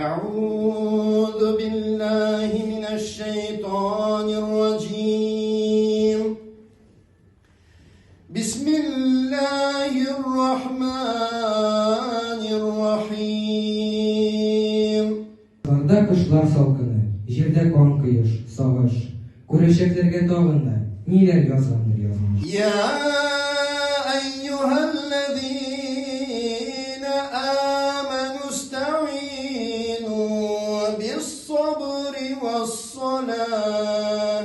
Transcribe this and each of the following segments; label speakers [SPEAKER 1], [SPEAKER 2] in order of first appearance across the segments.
[SPEAKER 1] أعوذ بالله من الشيطان الرجيم. بسم الله الرحمن الرحيم.
[SPEAKER 2] Kanda kışlar salkını, jirde kan kıyış, savaş, kureşeklerge dağında, niler yazandır yazmış.
[SPEAKER 1] يا أيها الذين آمنوا استعينوا بالصبر والصلاة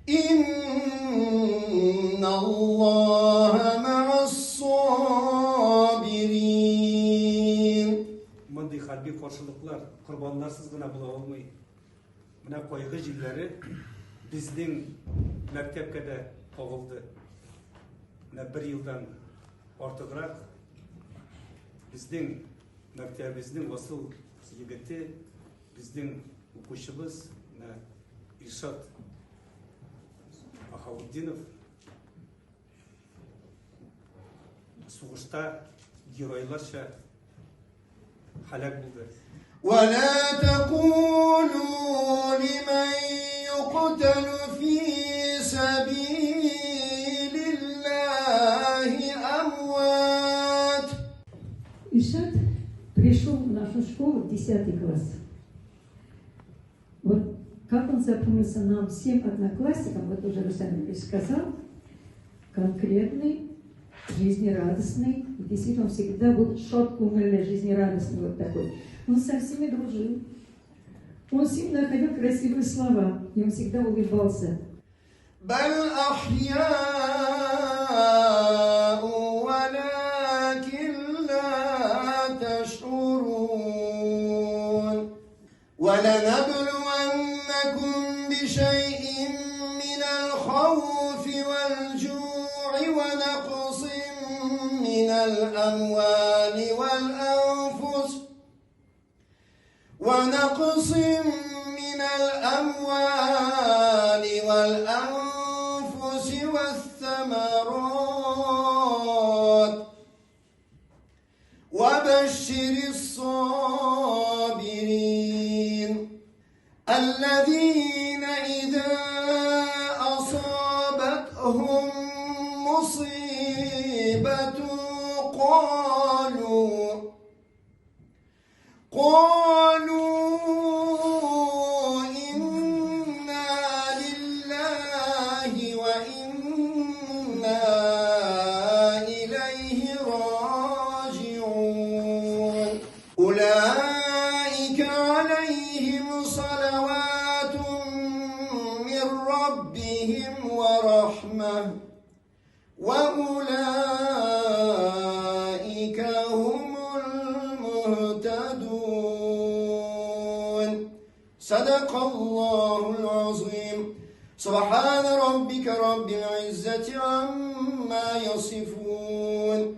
[SPEAKER 1] إن الله مع الصابرين.
[SPEAKER 3] Мындай харби қоршылықлар құрбандарсыз гына була алмай. Мына койгы жилleri биздин мектепке де қоғылды. Мына 1 жылдан ортығырақ биздин мектебибиздин осыл егети биздин окуучубуз Иршат Ахауддинов сугушта геройларша халак болды.
[SPEAKER 1] ولا تقولوا لمن يقتل في سبيل الله أموات.
[SPEAKER 4] Иршат пришел в нашу школу в 10 класс. Вот как он запомнился нам всем одноклассникам, вот уже Руслан Ильич сказал, конкретный, жизнерадостный, и действительно он всегда был шоткумельный, жизнерадостный вот такой. Он со всеми дружил, он всегда находил красивые слова, и он всегда улыбался.
[SPEAKER 1] بل أحياء ولكن لا تشعرون. ولنبلونكم بشيء من الخوف والجوع ونقص من الأموال والأنفس والثمرات وبشر الصابرين الذين إذا أصابتهم مصيبة قالوا إنا لله وإنا إليه راجعون. أولئك عليهم صلوات من ربهم ورحمة وأولئك هم المهتدون. صدق الله العظيم. سبحان ربك رب العزة عما يصفون